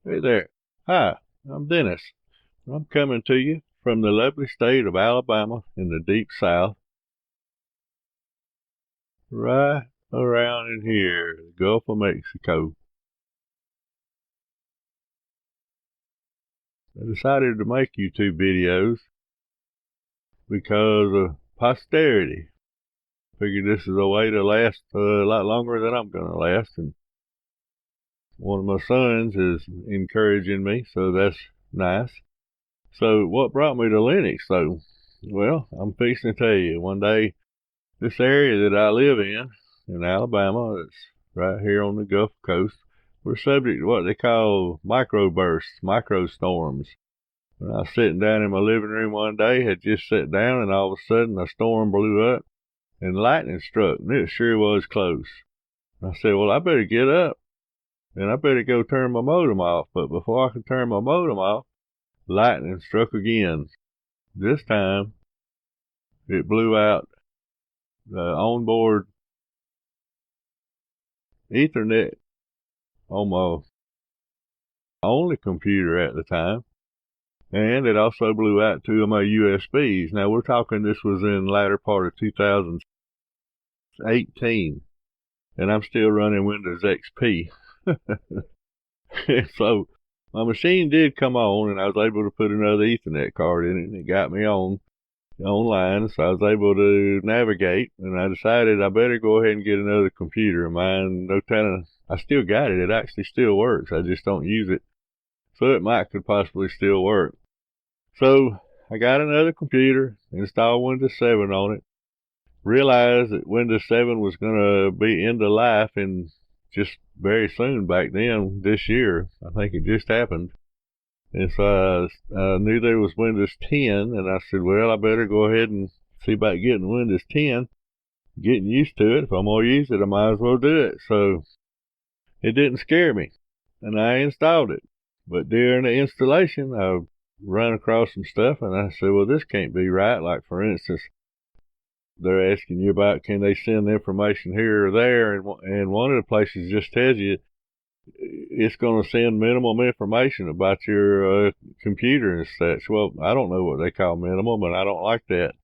Hey there. Hi, I'm Dennis. I'm coming to you from the lovely state of Alabama in the deep south, right around in here, the Gulf of Mexico. I decided to make YouTube videos because of posterity. Figured this is a way to last a lot longer than I'm going to last, and one of my sons is encouraging me, so that's nice. So what brought me to Linux, though? Well, I'm fixing to tell you. One day, this area that I live in Alabama, it's right here on the Gulf Coast, we're subject to what they call microbursts, microstorms. When I was sitting down in my living room one day, had just sat down, and all of a sudden a storm blew up and lightning struck, and it sure was close. I said, well, I better get up and I better go turn my modem off. But before I could turn my modem off, lightning struck again. This time, it blew out the onboard Ethernet on my only computer at the time, and it also blew out two of my USBs. Now we're talking this was in the latter part of 2018, and I'm still running Windows XP. So my machine did come on, and I was able to put another Ethernet card in it, and it got me online, so I was able to navigate, and I decided I better go ahead and get another computer of mine. I still got it. It actually still works. I just don't use it. So it could possibly still work. So I got another computer, installed Windows 7 on it, realized that Windows 7 was going to be end of life in just very soon back then, this year. I think it just happened. And so I knew there was Windows 10, and I said, well, I better go ahead and see about getting Windows 10, getting used to it. If I'm going to use it, I might as well do it. So it didn't scare me, and I installed it. But during the installation, I ran across some stuff, and I said, well, this can't be right. Like, for instance, they're asking you about, can they send information here or there, and one of the places just tells you it's going to send minimum information about your computer and such. Well, I don't know what they call minimum, and I don't like that.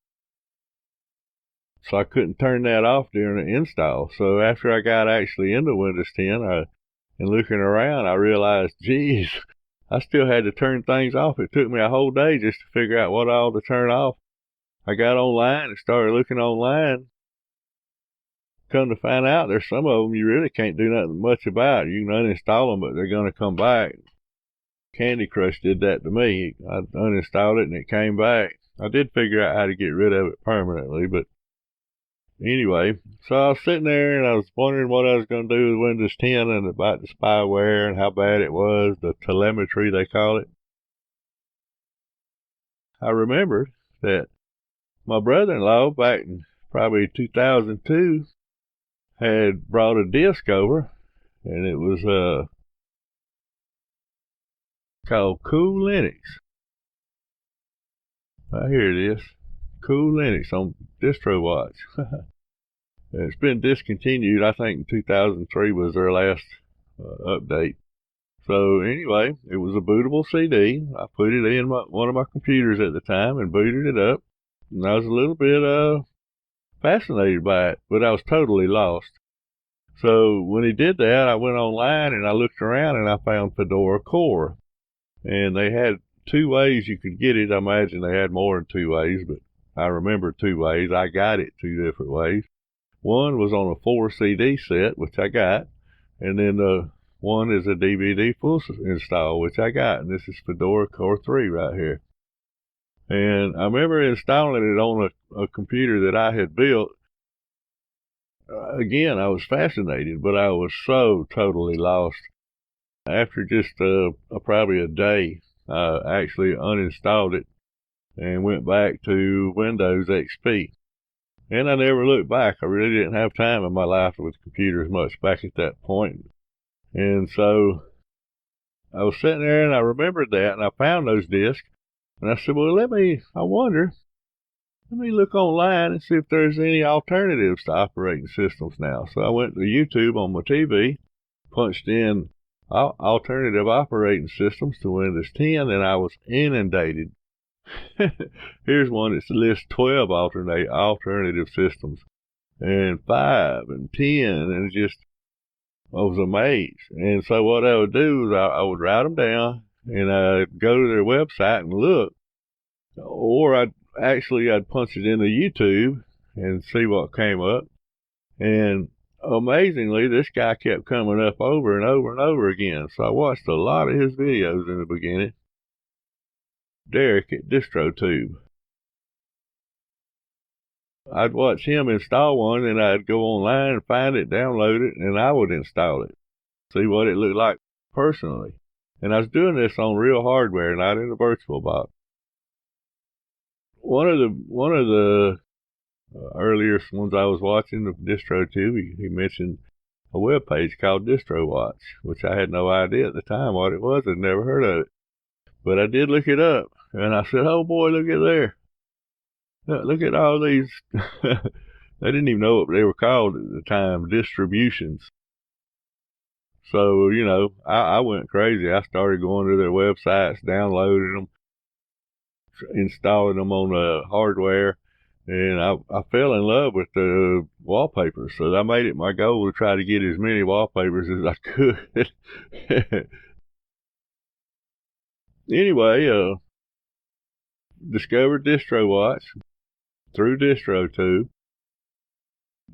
So I couldn't turn that off during the install. So after I got actually into Windows 10 and looking around, I realized, geez, I still had to turn things off. It took me a whole day just to figure out what all to turn off. I got online and started looking online. Come to find out, there's some of them you really can't do nothing much about. You can uninstall them, but they're going to come back. Candy Crush did that to me. I uninstalled it and it came back. I did figure out how to get rid of it permanently, but anyway, so I was sitting there and I was wondering what I was going to do with Windows 10 and about the spyware and how bad it was, the telemetry they call it. I remembered that my brother-in-law back in probably 2002 had brought a disk over, and it was called Cool Linux. Here it is, Cool Linux on DistroWatch. It's been discontinued. I think in 2003 was their last update. So anyway, it was a bootable CD. I put it in one of my computers at the time and booted it up. And I was a little bit fascinated by it, but I was totally lost. So when he did that, I went online and I looked around and I found Fedora Core. And they had two ways you could get it. I imagine they had more than two ways, but I remember two ways. I got it two different ways. One was on a 4 CD set, which I got, and then one is a DVD full install, which I got, and this is Fedora Core 3 right here. And I remember installing it on a computer that I had built. Again, I was fascinated, but I was so totally lost. After just probably a day, I actually uninstalled it and went back to Windows XP. And I never looked back. I really didn't have time in my life with computers much back at that point. And so I was sitting there and I remembered that, and I found those discs. And I said, well, let me look online and see if there's any alternatives to operating systems now. So I went to YouTube on my TV, punched in alternative operating systems to Windows 10, and I was inundated. Here's one that lists 12 alternative systems, and 5 and 10, and I was amazed. And so what I would do is I would write them down, and I'd go to their website and look, or I'd punch it into YouTube and see what came up. And amazingly, this guy kept coming up over and over and over again. So I watched a lot of his videos in the beginning. Derek at DistroTube. I'd watch him install one, and I'd go online and find it, download it, and I would install it, see what it looked like personally. And I was doing this on real hardware, not in a virtual box. One of the earliest ones I was watching of DistroTube, he mentioned a web page called distrowatch, which I had no idea at the time what it was. I'd never heard of it. But I did look it up, and I said, oh boy, look at there. Look at all these. I didn't even know what they were called at the time, distributions. So, you know, I went crazy. I started going to their websites, downloading them, installing them on the hardware, and I fell in love with the wallpapers. So I made it my goal to try to get as many wallpapers as I could. Anyway, discovered DistroWatch through DistroTube.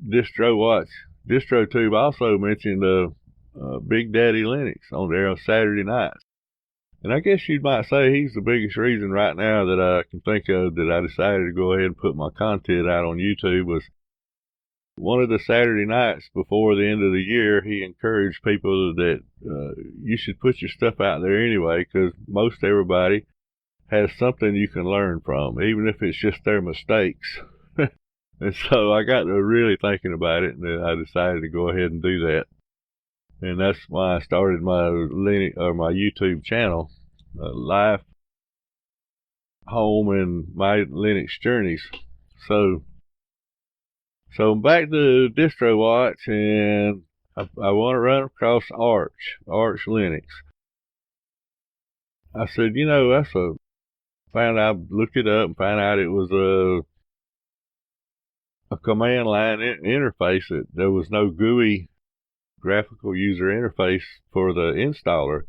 DistroTube also mentioned Big Daddy Linux on there on Saturday nights. And I guess you might say he's the biggest reason right now that I can think of that I decided to go ahead and put my content out on YouTube. Was one of the Saturday nights before the end of the year, he encouraged people that you should put your stuff out there anyway, because most everybody has something you can learn from, even if it's just their mistakes. And so I got to really thinking about it, and I decided to go ahead and do that. And that's why I started my my YouTube channel, Life, Home, and My Linux Journeys. So back to DistroWatch, and I want to run across Arch Linux. I said, you know, I looked it up and found out it was a command line interface. That there was no GUI, graphical user interface, for the installer,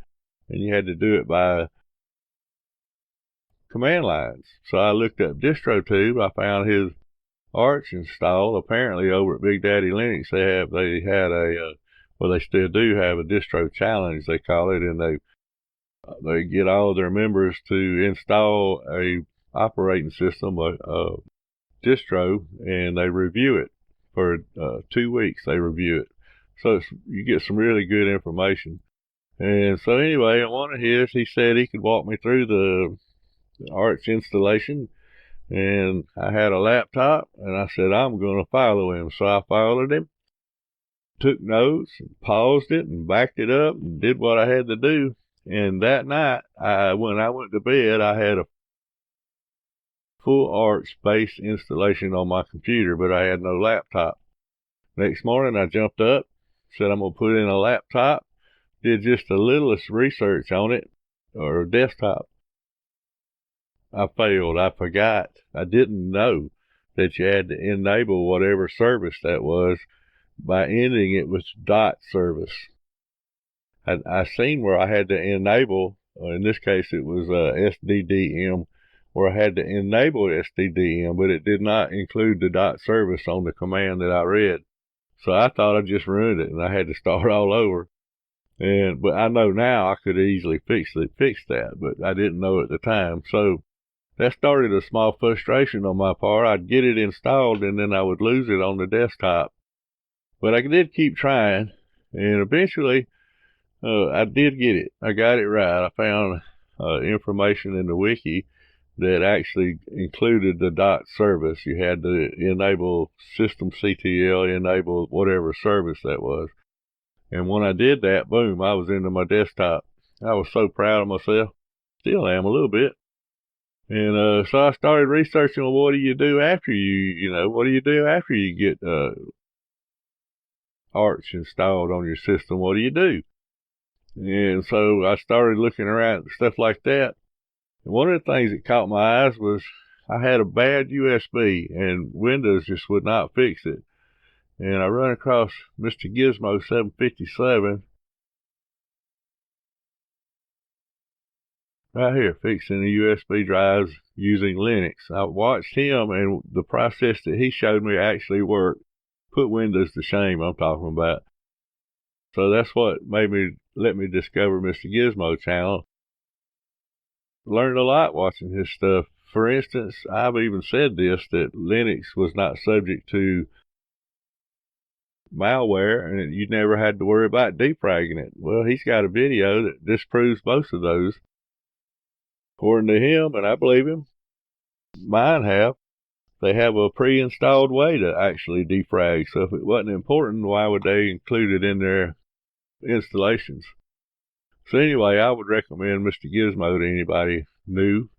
and you had to do it by command lines. So I looked up DistroTube. I found his Arch install. Apparently over at Big Daddy Linux they had they still do have a distro challenge, they call it, and they get all of their members to install a operating system, a distro, and they review it for 2 weeks. They review it, so you get some really good information. And so anyway, on one of his, he said he could walk me through the Arch installation, and I had a laptop, and I said, I'm going to follow him. So I followed him, took notes, and paused it, and backed it up, and did what I had to do. And that night, when I went to bed, I had a full Arch-based installation on my computer, but I had no laptop. Next morning, I jumped up, said I'm going to put in a laptop, did just a littlest research on it, or a desktop. I failed. I forgot. I didn't know that you had to enable whatever service that was by ending it with .service. I seen where I had to enable, in this case it was SDDM, where I had to enable SDDM, but it did not include the .service on the command that I read. So I thought I just ruined it, and I had to start all over. But I know now I could easily fix that, but I didn't know at the time. So that started a small frustration on my part. I'd get it installed, and then I would lose it on the desktop. But I did keep trying, and eventually I did get it. I got it right. I found information in the wiki that actually included the .service. You had to enable systemctl, enable whatever service that was. And when I did that, boom, I was into my desktop. I was so proud of myself. Still am a little bit. And so I started researching, well, what do you do after what do you do after you get Arch installed on your system? What do you do? And so I started looking around at stuff like that. And one of the things that caught my eyes was I had a bad USB and Windows just would not fix it. And I run across Mr. Gizmo 757 right here, fixing the USB drives using Linux. I watched him, and the process that he showed me actually worked. Put Windows to shame, I'm talking about. So that's what let me discover Mr. Gizmo channel. Learned a lot watching his stuff. For instance, I've even said this, that Linux was not subject to malware, and you never had to worry about defragging it. Well, he's got a video that disproves both of those. According to him, and I believe him, mine have. They have a pre-installed way to actually defrag. So if it wasn't important, why would they include it in their installations? So anyway, I would recommend Mr. Gizmo to anybody new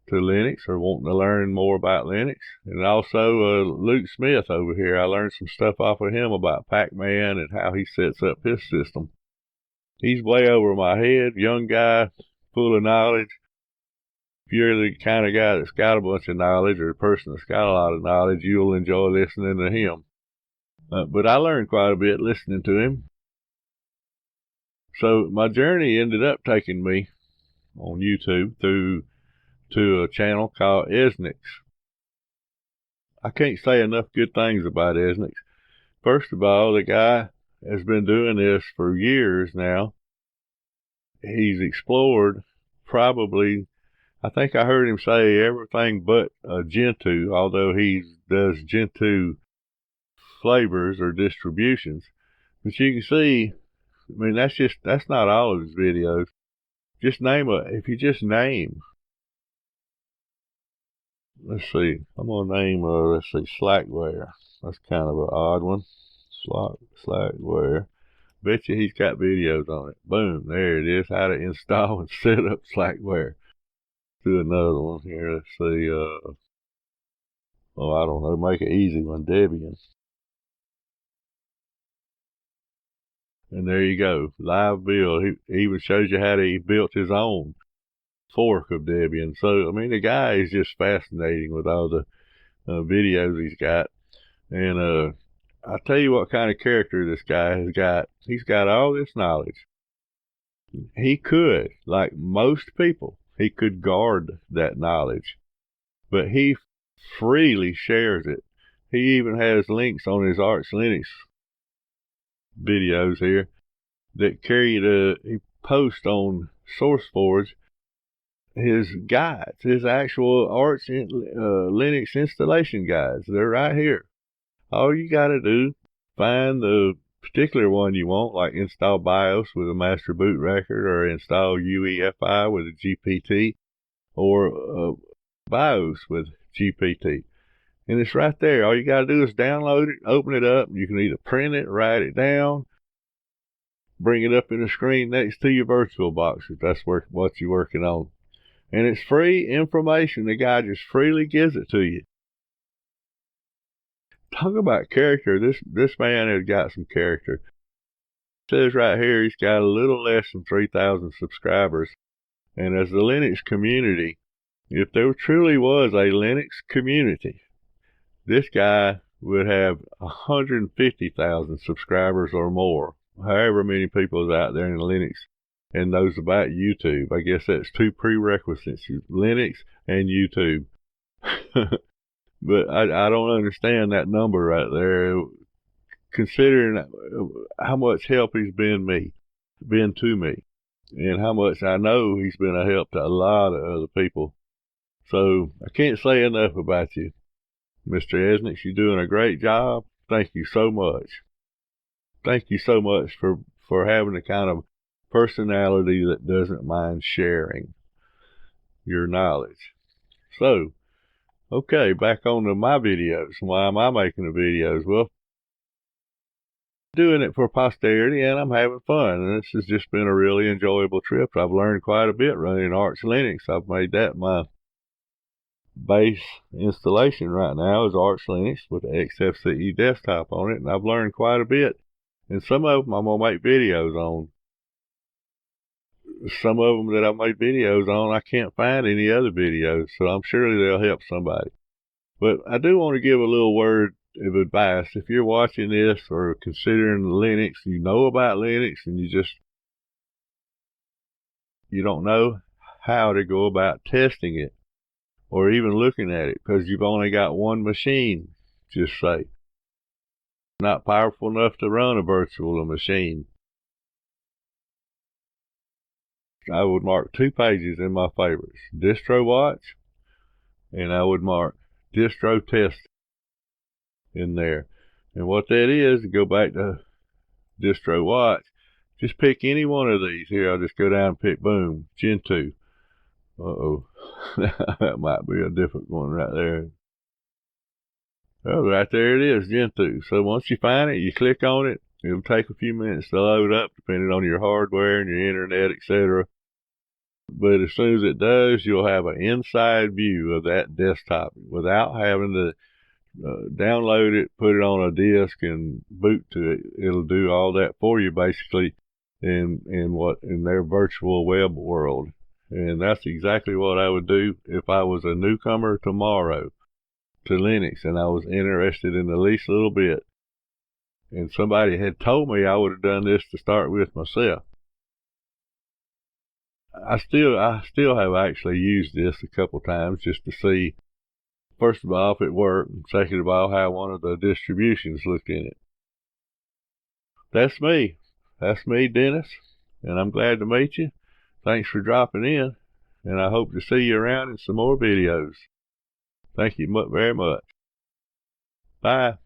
to Linux or wanting to learn more about Linux. And also Luke Smith over here. I learned some stuff off of him about Pac-Man and how he sets up his system. He's way over my head, young guy, full of knowledge. If you're the kind of guy that's got a bunch of knowledge, or a person that's got a lot of knowledge, you'll enjoy listening to him. But I learned quite a bit listening to him. So my journey ended up taking me on YouTube to a channel called Eznix. I can't say enough good things about Eznix. First of all, the guy has been doing this for years now. He's explored probably, I think I heard him say everything but Gentoo, although he does Gentoo flavors or distributions. But you can see, I mean, that's not all of his videos. Just if you just name, let's see, I'm going to name, let's see, Slackware. That's kind of an odd one. Slackware. Bet you he's got videos on it. Boom, there it is, how to install and set up Slackware. Do another one here, let's see, I don't know, make an easy one, Debian. And there you go, live build. He even shows you how he built his own fork of Debian. So, I mean, the guy is just fascinating with all the videos he's got. And I'll tell you what kind of character this guy has got. He's got all this knowledge. He could, like most people, he could guard that knowledge. But he freely shares it. He even has links on his Arch Linux videos here that he posts on SourceForge his guides, his actual Arch Linux installation guides. They're right here. All you got to do, find the particular one you want, like install BIOS with a master boot record, or install UEFI with a GPT, or BIOS with GPT. And it's right there. All you got to do is download it, open it up. You can either print it, write it down, bring it up in the screen next to your VirtualBox if that's what you're working on. And it's free information. The guy just freely gives it to you. Talk about character. This man has got some character. It says right here he's got a little less than 3,000 subscribers. And as the Linux community, if there truly was a Linux community, this guy would have 150,000 subscribers or more. However many people is out there in Linux and knows about YouTube. I guess that's two prerequisites, Linux and YouTube. But I don't understand that number right there, considering how much help he's been to me, and how much I know he's been a help to a lot of other people. So I can't say enough about you, Mr. Eznix. You're doing a great job. Thank you so much. Thank you so much for having the kind of personality that doesn't mind sharing your knowledge. So, okay, back on to my videos. Why am I making the videos? Well, doing it for posterity, and I'm having fun. And this has just been a really enjoyable trip. I've learned quite a bit running Arch Linux. I've made that my base installation right now is Arch Linux with the XFCE desktop on it, and I've learned quite a bit. And some of them I'm going to make videos on. some of them that I made videos on, I can't find any other videos, so I'm sure they'll help somebody. But I do want to give a little word of advice. If you're watching this or considering Linux, you know about Linux, and you don't know how to go about testing it or even looking at it because you've only got one machine, just say. Not powerful enough to run a virtual machine. I would mark 2 pages in my favorites, distrowatch, and I would mark distrotest in there. And what that is, go back to distrowatch, just pick any one of these. Here, I'll just go down and pick, boom, Gentoo. Uh-oh, that might be a different one right there. Oh, right there it is, Gentoo. So once you find it, you click on it. It'll take a few minutes to load up, depending on your hardware and your internet, etc. But as soon as it does, you'll have an inside view of that desktop without having to download it, put it on a disk, and boot to it. It'll do all that for you, basically, in their virtual web world. And that's exactly what I would do if I was a newcomer tomorrow to Linux and I was interested in the least little bit. And somebody had told me I would have done this to start with myself. I still have actually used this a couple times just to see, first of all, if it worked, and second of all, how one of the distributions looked in it. That's me. That's me, Dennis, and I'm glad to meet you. Thanks for dropping in, and I hope to see you around in some more videos. Thank you very much. Bye.